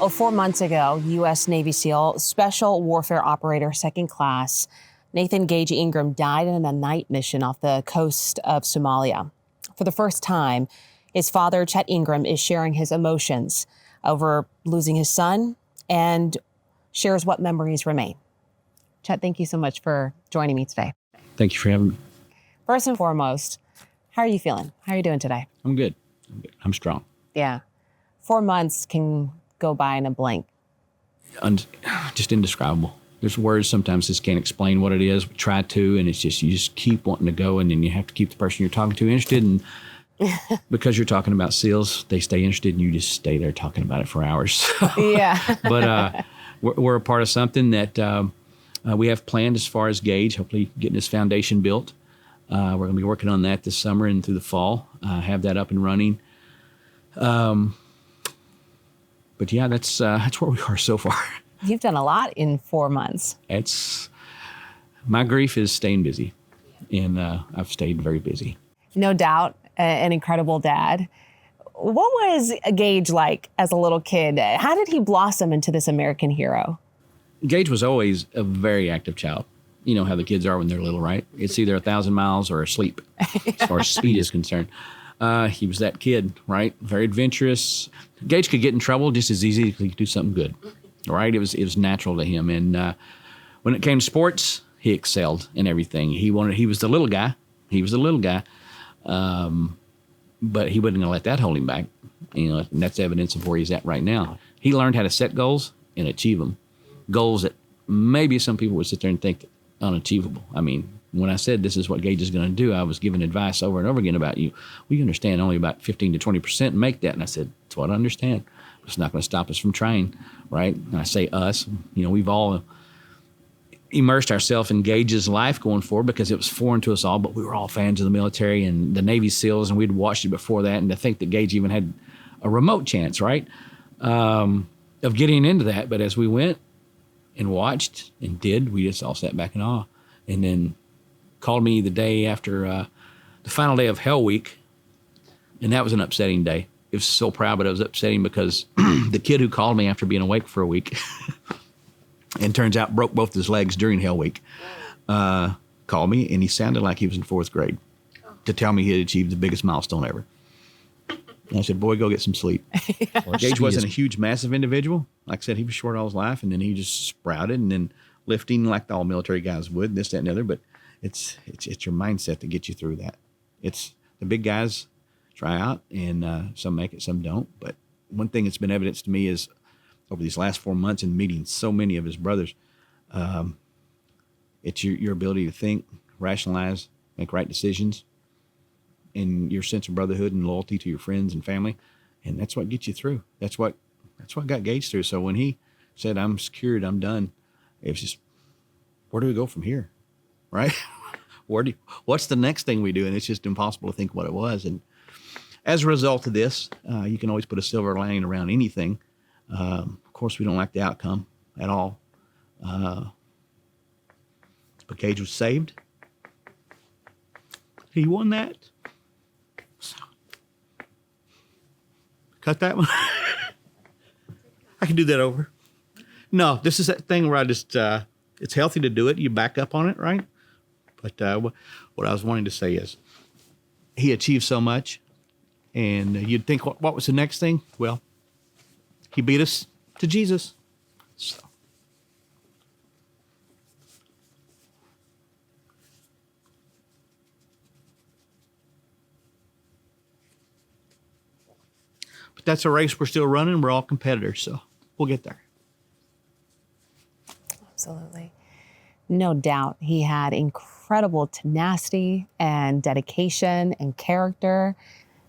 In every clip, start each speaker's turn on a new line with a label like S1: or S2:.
S1: Oh, 4 months ago, U.S. Navy SEAL, Special Warfare Operator, Second Class, Nathan Gage Ingram died in a night mission off the coast of Somalia. For the first time, his father, Chet Ingram, is sharing his emotions over losing his son and shares what memories remain. Chet, thank you so much for joining me today.
S2: Thank you for having me.
S1: First and foremost, how are you feeling? How are you doing today?
S2: I'm good. I'm strong.
S1: Yeah. 4 months can go by in a blink.
S2: Just indescribable. There's words sometimes just can't explain what it is. We try to, and it's just, you just keep wanting to go, and then you have to keep the person you're talking to interested. And because you're talking about SEALs, they stay interested, and you just stay there talking about it for hours. So,
S1: Yeah.
S2: But we're a part of something that we have planned as far as Gage, hopefully getting this foundation built. We're going to be working on that this summer and through the fall, have that up and running. But yeah, that's where we are so far.
S1: You've done a lot in 4 months.
S2: My grief is staying busy, and I've stayed very busy.
S1: No doubt, an incredible dad. What was Gage like as a little kid? How did he blossom into this American hero?
S2: Gage was always a very active child. You know how the kids are when they're little, right? It's either 1,000 miles or asleep as far as speed is concerned. He was that kid, right? Very adventurous. Gage could get in trouble just as easy as he could do something good, right? It was natural to him. And when it came to sports, he excelled in everything. He was the little guy. He was the little guy. But he wasn't going to let that hold him back. You know, and that's evidence of where he's at right now. He learned how to set goals and achieve them. Goals that maybe some people would sit there and think unachievable. I mean, when I said this is what Gage is going to do, I was giving advice over and over again about you. We understand only about 15 to 20% make that. And I said, that's what I understand. It's not going to stop us from trying, right? And I say us, you know, we've all immersed ourselves in Gage's life going forward because it was foreign to us all, but we were all fans of the military and the Navy SEALs, and we'd watched it before that. And to think that Gage even had a remote chance, right, of getting into that. But as we went and watched and did, we just all sat back in awe. And then called me the day after the final day of Hell Week, and that was an upsetting day. It was so proud, but it was upsetting because the kid who called me after being awake for a week and turns out broke both his legs during Hell Week, called me, and he sounded like he was in 4th grade to tell me he had achieved the biggest milestone ever. And I said, boy, go get some sleep. Gage wasn't a huge, massive individual. Like I said, he was short all his life, and then he just sprouted, and then lifting like all military guys would, this, that, and the other. But it's your mindset that gets you through that. It's the big guys try out, and some make it, some don't. But one thing that's been evidence to me is over these last 4 months and meeting so many of his brothers, it's your ability to think, rationalize, make right decisions, and your sense of brotherhood and loyalty to your friends and family. And that's what gets you through. That's what got Gage through. So when he said, I'm secured, I'm done, it was just, where do we go from here? Right? What's the next thing we do? And it's just impossible to think what it was. And as a result of this, you can always put a silver lining around anything. Of course, we don't like the outcome at all. But Gage was saved. He won that. So, cut that one. I can do that over. No, this is that thing where I just, it's healthy to do it. You back up on it, right? But what I was wanting to say is he achieved so much, and you'd think, what was the next thing? Well, he beat us to Jesus. So. But that's a race we're still running. We're all competitors, so we'll get there.
S1: Absolutely. No doubt he had incredible tenacity and dedication and character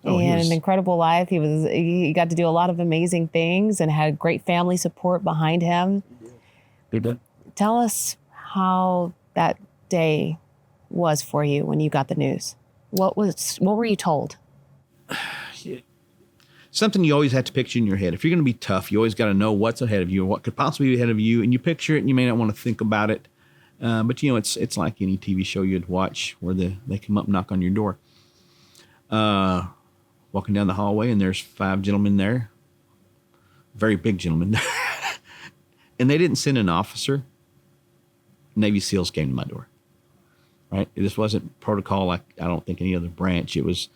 S1: and an incredible life. He got to do a lot of amazing things and had great family support behind him.
S2: He did.
S1: Tell us how that day was for you when you got the news. What were you told?
S2: Something you always have to picture in your head. If you're going to be tough, you always got to know what's ahead of you or what could possibly be ahead of you, and you picture it, and you may not want to think about it. But, you know, it's like any TV show you'd watch where they come up and knock on your door. Walking down the hallway, and there's 5 gentlemen there very big gentleman. And they didn't send an officer. Navy SEALs came to my door, right? This wasn't protocol like I don't think any other branch. It was,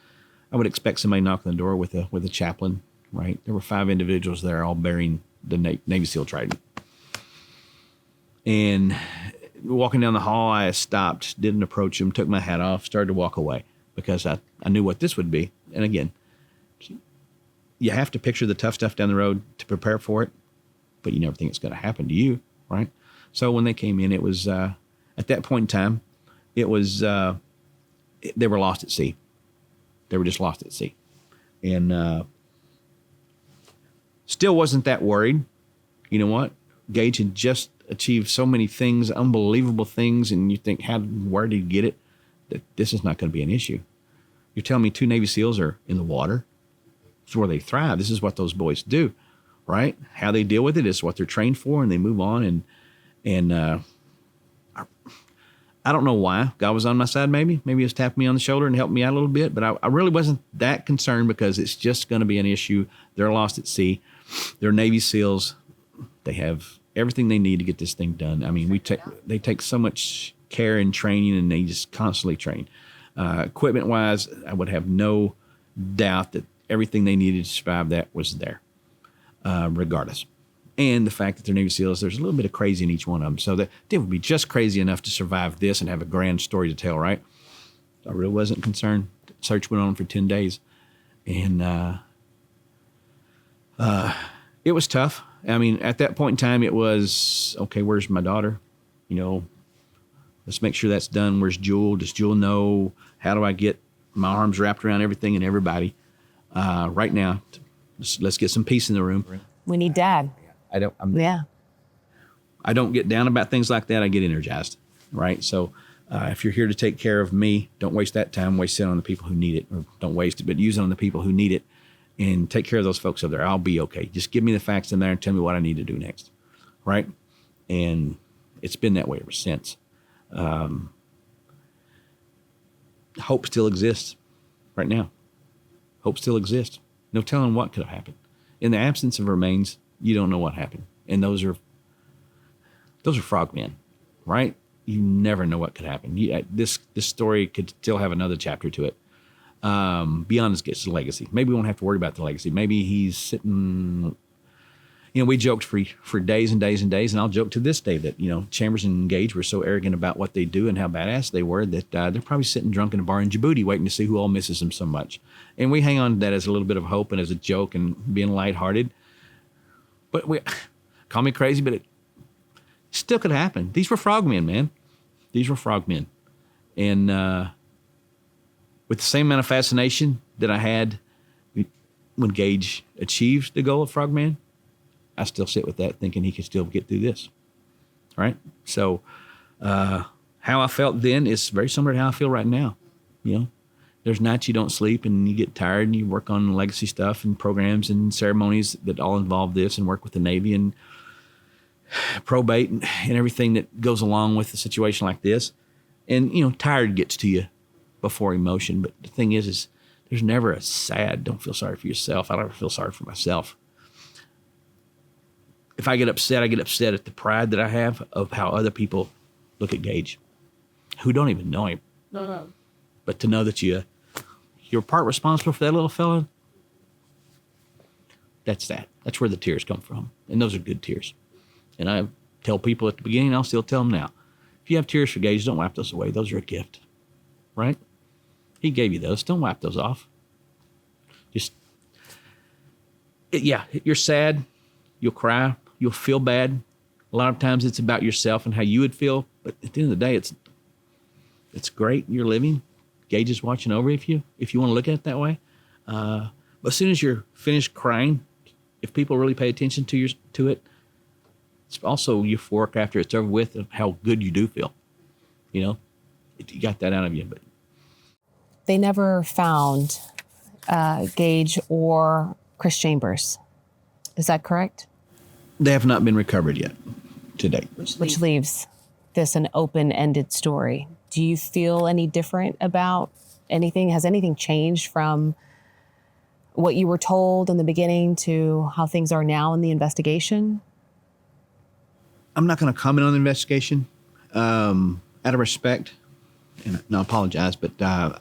S2: I would expect somebody knock on the door with a chaplain, right? There were 5 individuals there all bearing the Navy SEAL trident. And walking down the hall, I stopped, didn't approach them, took my hat off, started to walk away because I knew what this would be. And again, you have to picture the tough stuff down the road to prepare for it, but you never think it's going to happen to you, right? So when they came in, it was, at that point in time, it was, they were lost at sea. They were just lost at sea. And still wasn't that worried. You know what? Gage had just achieved so many things, unbelievable things, and you think, where did he get it? That this is not going to be an issue. You're telling me 2 Navy SEALs are in the water? It's where they thrive. This is what those boys do, right? How they deal with it is what they're trained for, and they move on. And I don't know why. God was on my side, maybe. Maybe he was tapping me on the shoulder and helped me out a little bit, but I really wasn't that concerned because it's just going to be an issue. They're lost at sea. They're Navy SEALs. They have everything they need to get this thing done. I mean, they take so much care and training, and they just constantly train. Equipment-wise, I would have no doubt that everything they needed to survive that was there, regardless. And the fact that they're Navy SEALs, there's a little bit of crazy in each one of them. So that they would be just crazy enough to survive this and have a grand story to tell, right? I really wasn't concerned. The search went on for 10 days. And it was tough. I mean, at that point in time, it was, okay, where's my daughter? You know, let's make sure that's done. Where's Jewel? Does Jewel know? How do I get my arms wrapped around everything and everybody? Right now, let's get some peace in the room.
S1: We need Dad.
S2: I don't get down about things like that. I get energized, right? So if you're here to take care of me, don't waste that time. Waste it on the people who need it. Or don't waste it, but use it on the people who need it. And take care of those folks over there. I'll be okay. Just give me the facts in there and tell me what I need to do next, right? And it's been that way ever since. Hope still exists right now. Hope still exists. No telling what could have happened. In the absence of remains, you don't know what happened. And those are frogmen, right? You never know what could happen. This story could still have another chapter to it. Beyond his legacy. Maybe we won't have to worry about the legacy. Maybe he's sitting, we joked for days and days and days, and I'll joke to this day that, Chambers and Gage were so arrogant about what they do and how badass they were that they're probably sitting drunk in a bar in Djibouti waiting to see who all misses them so much. And we hang on to that as a little bit of hope and as a joke and being lighthearted. But call me crazy, but it still could happen. These were frogmen, man. These were frogmen. And, with the same amount of fascination that I had when Gage achieved the goal of Frogman, I still sit with that thinking he could still get through this, right? So how I felt then is very similar to how I feel right now. There's nights you don't sleep and you get tired and you work on legacy stuff and programs and ceremonies that all involve this and work with the Navy and probate and everything that goes along with a situation like this. And, tired gets to you before emotion. But the thing is there's never a sad, don't feel sorry for yourself. I don't ever feel sorry for myself. If I get upset, I get upset at the pride that I have of how other people look at Gage, who don't even know him. No. But to know that you're part responsible for that little fella, that's that. That's where the tears come from. And those are good tears. And I tell people at the beginning, I'll still tell them now. If you have tears for Gage, don't wipe those away. Those are a gift, right? He gave you those. Don't wipe those off. You're sad. You'll cry. You'll feel bad. A lot of times it's about yourself and how you would feel. But at the end of the day, it's great. You're living. Gage is watching over if you want to look at it that way. But as soon as you're finished crying, if people really pay attention to it, it's also euphoric after it's over with of how good you do feel. You got that out of you. But
S1: they never found Gage or Chris Chambers. Is that correct?
S2: They have not been recovered yet to date.
S1: Which leaves this an open-ended story. Do you feel any different about anything? Has anything changed from what you were told in the beginning to how things are now in the investigation?
S2: I'm not going to comment on the investigation out of respect, and I apologize, but I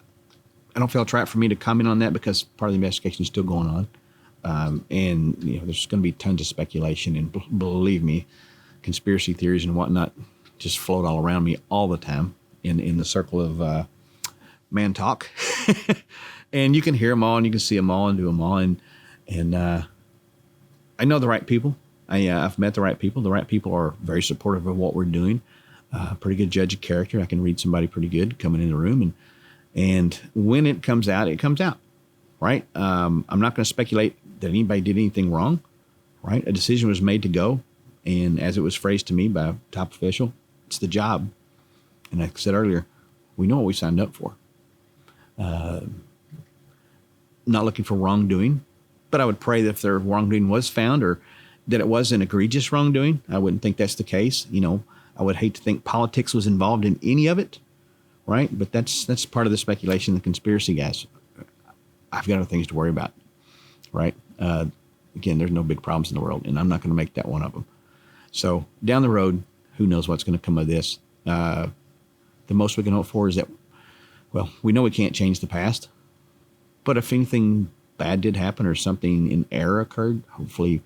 S2: don't feel it's right for me to comment on that because part of the investigation is still going on. And there's going to be tons of speculation, and believe me, conspiracy theories and whatnot just float all around me all the time in the circle of man talk. And you can hear them all, and you can see them all, and do them all, and I know the right people. I've met the right people. The right people are very supportive of what we're doing. Pretty good judge of character. I can read somebody pretty good coming in the room, and when it comes out, it comes out, right? I'm not going to speculate that anybody did anything wrong, right? A decision was made to go, and as it was phrased to me by a top official, it's the job. And like I said earlier, we know what we signed up for. Not looking for wrongdoing, but I would pray that if their wrongdoing was found or that it was an egregious wrongdoing, I wouldn't think that's the case. I would hate to think politics was involved in any of it, right? But that's part of the speculation, the conspiracy guys. I've got other things to worry about, right? Again, there's no big problems in the world, and I'm not going to make that one of them. So down the road, who knows what's going to come of this? The most we can hope for is that, well, we know we can't change the past, but if anything bad did happen or something in error occurred, hopefully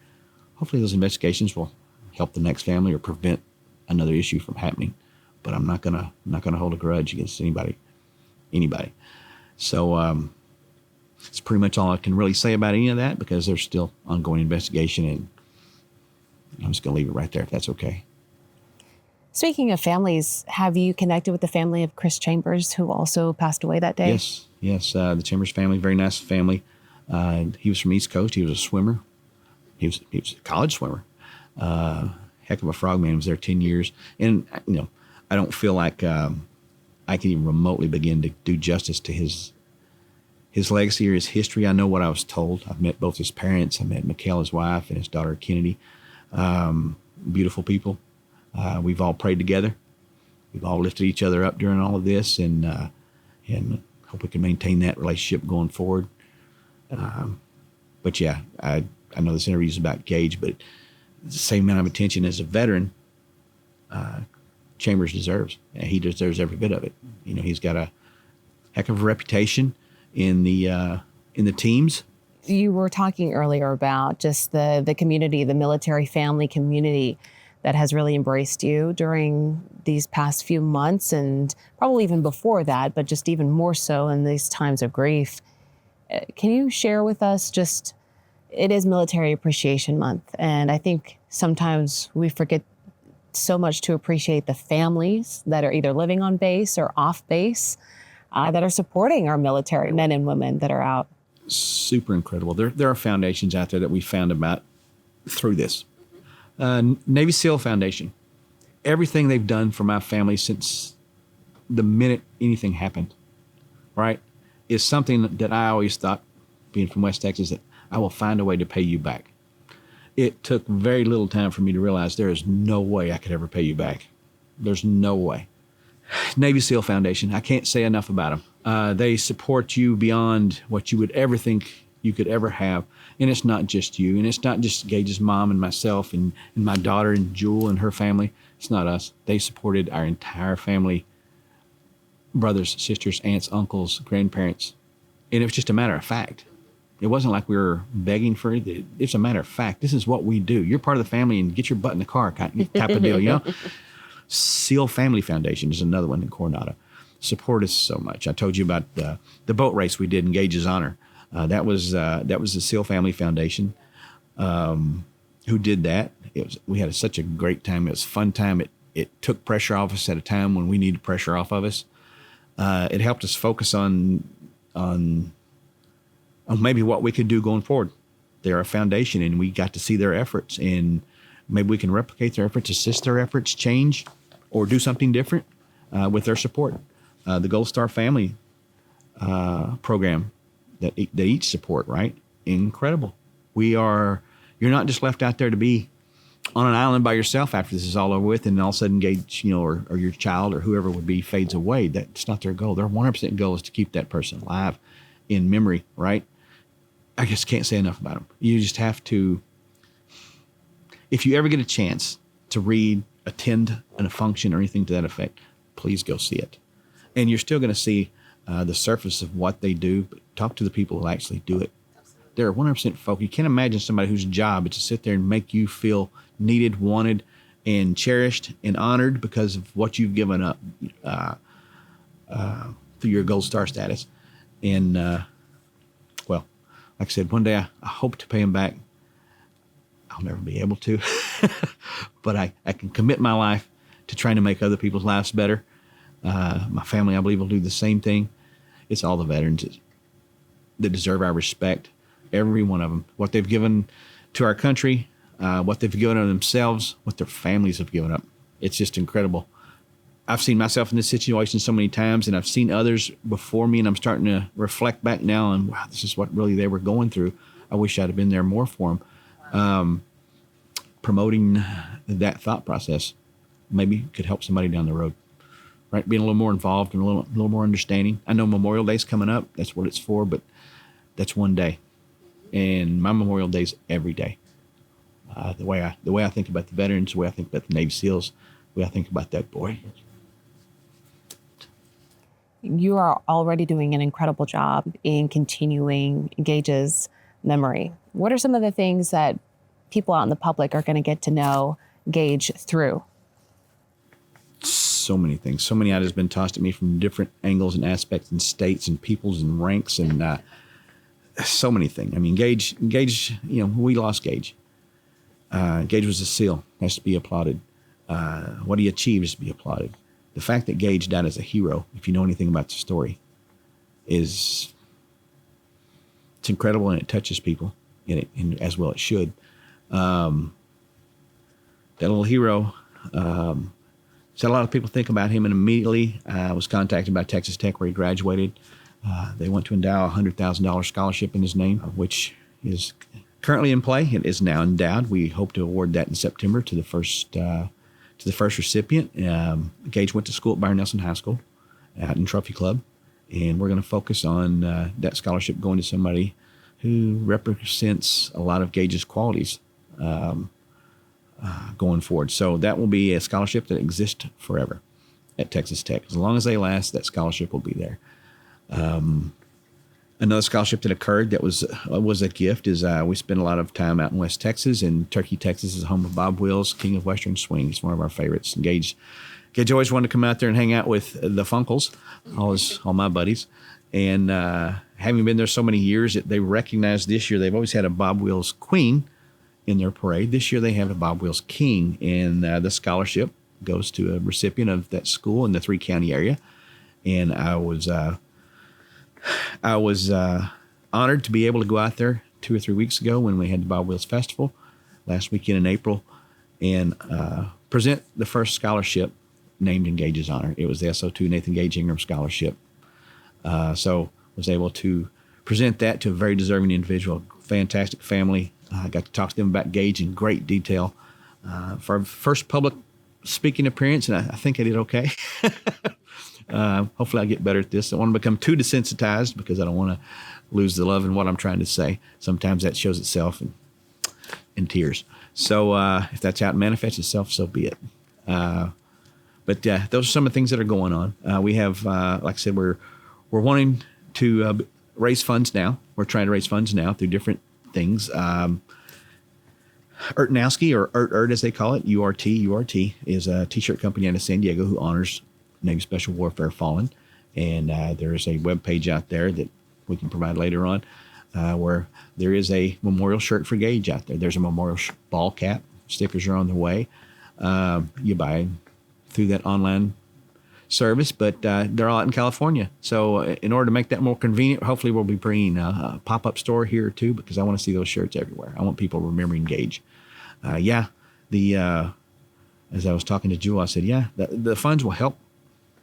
S2: those investigations will help the next family or prevent another issue from happening. But I'm not gonna hold a grudge against anybody. So it's pretty much all I can really say about any of that because there's still ongoing investigation, and I'm just gonna leave it right there if that's okay.
S1: Speaking of families, have you connected with the family of Chris Chambers, who also passed away that day?
S2: Yes. The Chambers family, very nice family. He was from East Coast. He was a swimmer. He was a college swimmer. Heck of a frogman. He was there 10 years. And, I don't feel like I can even remotely begin to do justice to his legacy or his history. I know what I was told. I've met both his parents. I met Mikhail, his wife, and his daughter, Kennedy. Beautiful people. We've all prayed together. We've all lifted each other up during all of this, and hope we can maintain that relationship going forward. But yeah, I know this interview is about Gage, but the same amount of attention as a veteran Chambers deserves. And he deserves every bit of it. He's got a heck of a reputation in the teams.
S1: You were talking earlier about just the community, the military family community that has really embraced you during these past few months and probably even before that, but just even more so in these times of grief. Can you share with us it is Military Appreciation Month, and I think sometimes we forget so much to appreciate the families that are either living on base or off base that are supporting our military men and women that are out.
S2: Super incredible. There are foundations out there that we found about through this. Navy SEAL Foundation. Everything they've done for my family since the minute anything happened, right, is something that I always thought, being from West Texas, that I will find a way to pay you back. It took very little time for me to realize there is no way I could ever pay you back. There's no way. Navy SEAL Foundation, I can't say enough about them. They support you beyond what you would ever think you could ever have. And it's not just you, and it's not just Gage's mom and myself and my daughter and Jewel and her family. It's not us. They supported our entire family, brothers, sisters, aunts, uncles, grandparents. And it was just a matter of fact. It wasn't like we were begging for it. It's a matter of fact. This is what we do. You're part of the family, and get your butt in the car type of deal, SEAL Family Foundation is another one in Coronado. Support us so much. I told you about the boat race we did in Gage's honor. That was the SEAL Family Foundation who did that. We had such a great time. It was a fun time. It took pressure off us at a time when we needed pressure off of us. It helped us focus on maybe what we could do going forward. They're a foundation, and we got to see their efforts, and maybe we can replicate their efforts, assist their efforts, change, or do something different with their support. The Gold Star Family program that they each support, right? Incredible. You're not just left out there to be on an island by yourself after this is all over with, and all of a sudden Gage, or your child or whoever would be fades away. That's not their goal. Their 100% goal is to keep that person alive in memory, right? I just can't say enough about him. You just have to, if you ever get a chance to read, attend a function or anything to that effect, please go see it. And you're still going to see the surface of what they do, but talk to the people who actually do it. They're 100% folk. You can't imagine somebody whose job is to sit there and make you feel needed, wanted, and cherished and honored because of what you've given up through your gold star status. And, well, like I said, one day I hope to pay him back. I'll never be able to, but I can commit my life to trying to make other people's lives better. My family, I believe, will do the same thing. It's all the veterans that deserve our respect, every one of them. What they've given to our country, what they've given of themselves, what their families have given up. It's just incredible. I've seen myself in this situation so many times, and I've seen others before me, and I'm starting to reflect back now and, wow, this is what really they were going through. I wish I'd have been there more for them. Promoting that thought process maybe could help somebody down the road, right? Being a little more involved and a little more understanding. I know Memorial Day's coming up. That's what it's for, but that's one day. And my Memorial Day's every day. The way I think about the veterans, the way I think about the Navy SEALs, the way I think about that boy.
S1: You are already doing an incredible job in continuing Gage's memory. What are some of the things that people out in the public are going to get to know Gage through?
S2: So many things. So many ideas have been tossed at me from different angles and aspects and states and peoples and ranks and so many things. I mean, Gage, we lost Gage. Gage was a SEAL, has to be applauded. What he achieved is to be applauded. The fact that Gage died as a hero, if you know anything about the story, it's incredible, and it touches people, and as well it should. That little hero, so a lot of people think about him, and immediately I was contacted by Texas Tech where he graduated. They want to endow a $100,000 scholarship in his name, which is currently in play. It is now endowed. We hope to award that in September to the first recipient. Gage went to school at Byron Nelson High School out in Trophy Club, and we're going to focus on that scholarship going to somebody who represents a lot of Gage's qualities going forward. So that will be a scholarship that exists forever at Texas Tech. As long as they last, that scholarship will be there. Another scholarship that occurred that was a gift is we spent a lot of time out in West Texas, and Turkey, Texas is home of Bob Wills, King of Western Swing. He's one of our favorites. And Gage always wanted to come out there and hang out with the Funkles, all my buddies. And having been there so many years, they recognized this year they've always had a Bob Wills Queen in their parade. This year they have a Bob Wills King, and the scholarship goes to a recipient of that school in the 3-county area. And I was honored to be able to go out there 2 or 3 weeks ago when we had the Bob Wills Festival last weekend in April and present the first scholarship named in Gage's honor. It was the SO2 Nathan Gage Ingram Scholarship. So was able to present that to a very deserving individual, fantastic family. I got to talk to them about Gage in great detail for our first public speaking appearance, and I think I did okay. Hopefully I'll get better at this. I don't want to become too desensitized because I don't want to lose the love in what I'm trying to say. Sometimes that shows itself in tears. So if that's how it manifests itself, so be it. But those are some of the things that are going on. We have, like I said, we're wanting to raise funds now. We're trying to raise funds now through different things. Urtnowski, or Urt as they call it, URT, is a T-shirt company out of San Diego who honors Navy Special Warfare Fallen. And there's a web page out there that we can provide later on where there is a memorial shirt for Gage out there. There's a memorial ball cap. Stickers are on the way. You buy through that online service, but they're all out in California. So in order to make that more convenient, hopefully we'll be bringing a pop-up store here too, because I want to see those shirts everywhere. I want people remembering Gage. As I was talking to Jewel, I said, the funds will help,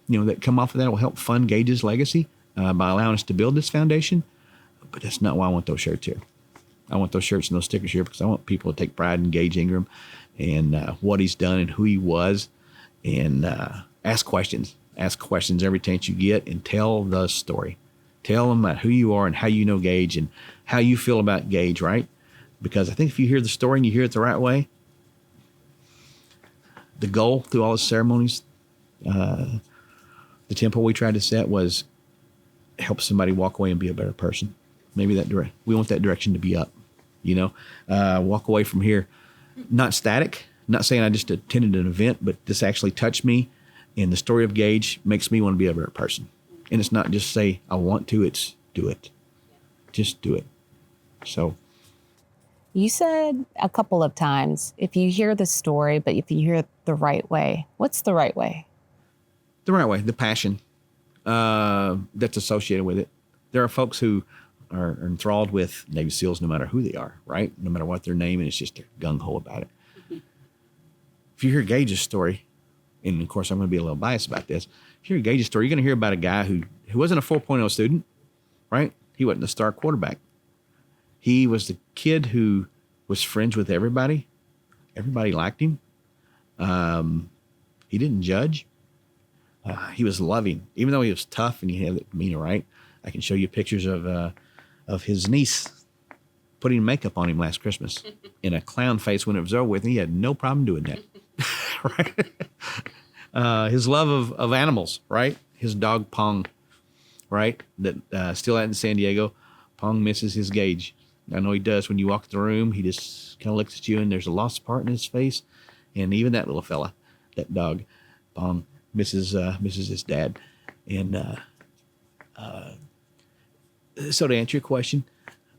S2: that come off of that will help fund Gage's legacy by allowing us to build this foundation. But that's not why I want those shirts here. I want those shirts and those stickers here because I want people to take pride in Gage Ingram and what he's done and who he was, and ask questions. Ask questions every chance you get and tell the story. Tell them about who you are and how you know Gage and how you feel about Gage, right? Because I think if you hear the story and you hear it the right way, the goal through all the ceremonies, the temple we tried to set was help somebody walk away and be a better person. Maybe we want that direction to be up, walk away from here, not static, not saying I just attended an event, but this actually touched me. And the story of Gage makes me want to be a better person. And it's not just say, I want to, it's do it. Just do it. So.
S1: You said a couple of times, if you hear the story, but if you hear it the right way, what's the right way?
S2: The right way, the passion that's associated with it. There are folks who are enthralled with Navy SEALs no matter who they are, right? No matter what their name, and it's just they're gung-ho about it. If you hear Gage's story, and of course I'm going to be a little biased about this, if you hear Gage's story, you're going to hear about a guy who wasn't a 4.0 student, right? He wasn't a star quarterback. He was the kid who was friends with everybody. Everybody liked him. He didn't judge. He was loving, even though he was tough and he had that demeanor, right? I can show you pictures of his niece putting makeup on him last Christmas in a clown face when it was over with. And he had no problem doing that, right? His love of animals, right? His dog Pong, right? That still out in San Diego. Pong misses his Gage. I know he does. When you walk in the room, he just kind of looks at you and there's a lost part in his face. And even that little fella, that dog, Pong, misses his dad. And so to answer your question,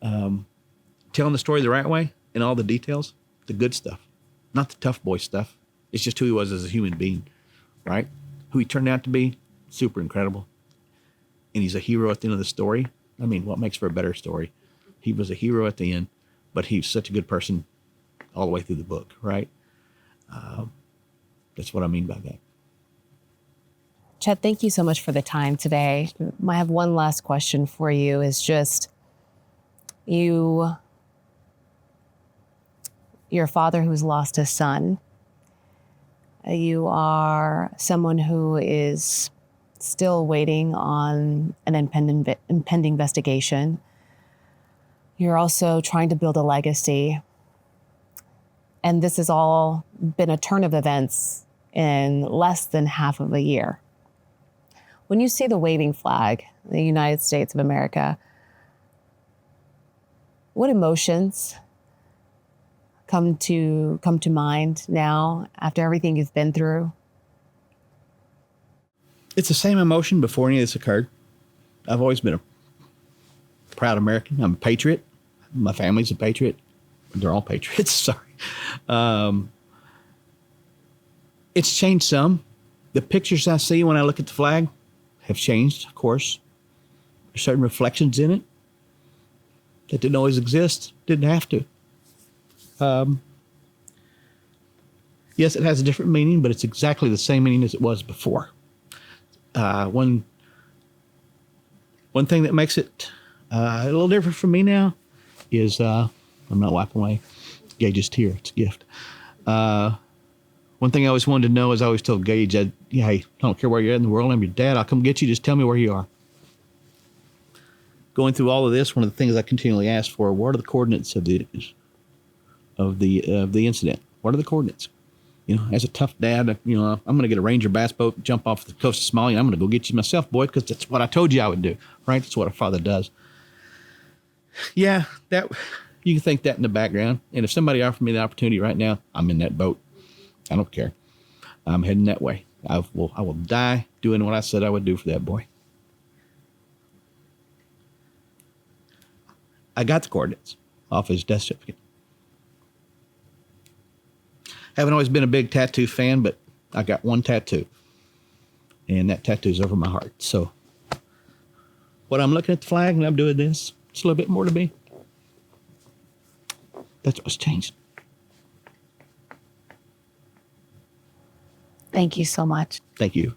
S2: telling the story the right way and all the details, the good stuff, not the tough boy stuff. It's just who he was as a human being, right? Who he turned out to be, super incredible. And he's a hero at the end of the story. I mean, what makes for a better story? He was a hero at the end, but he's such a good person all the way through the book, right? That's what I mean by that.
S1: Chet, thank you so much for the time today. I have one last question for you. Is just you're a father who's lost a son. You are someone who is still waiting on an impending investigation. You're also trying to build a legacy. And this has all been a turn of events in less than half of a year. When you see the waving flag, the United States of America, what emotions come to mind now after everything you've been through?
S2: It's the same emotion before any of this occurred. I've always been a proud American. I'm a patriot. My family's a patriot. They're all patriots. Sorry. It's changed some. The pictures I see when I look at the flag have changed, of course. There's certain reflections in it that didn't always exist, didn't have to. Yes, it has a different meaning, but it's exactly the same meaning as it was before. One thing that makes it a little different for me now is I'm not wiping away Gage's tear. It's a gift. One thing I always wanted to know is I always told Gage, hey, I don't care where you're at in the world. I'm your dad. I'll come get you. Just tell me where you are. Going through all of this, one of the things I continually ask for, what are the coordinates of the incident? What are the coordinates? As a tough dad, I'm going to get a Ranger bass boat, jump off the coast of Somalia. I'm going to go get you myself, boy, because that's what I told you I would do, right? That's what a father does. Yeah, that you can think that in the background. And if somebody offered me the opportunity right now, I'm in that boat. I don't care. I'm heading that way. I will die doing what I said I would do for that boy. I got the coordinates off his death certificate. Haven't always been a big tattoo fan, but I got one tattoo. And that tattoo's over my heart. So when I'm looking at the flag and I'm doing this, it's a little bit more to me. That's what's changed.
S1: Thank you so much.
S2: Thank you.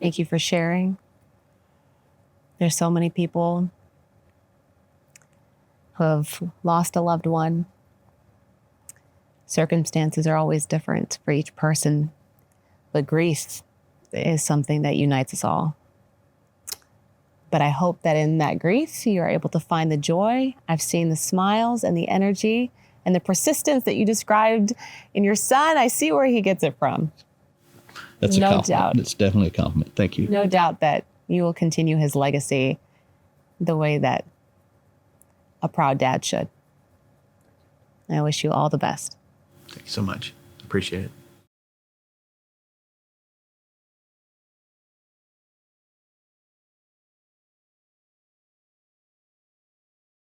S1: Thank you for sharing. There's so many people who have lost a loved one. Circumstances are always different for each person, but grief is something that unites us all. But I hope that in that grief, you're able to find the joy. I've seen the smiles and the energy and the persistence that you described in your son. I see where he gets it from.
S3: That's
S1: no
S3: a compliment.
S1: doubt.
S3: It's definitely a compliment. Thank you.
S1: No doubt that you will continue his legacy the way that a proud dad should. I wish you all the best.
S3: Thank you so much. Appreciate it.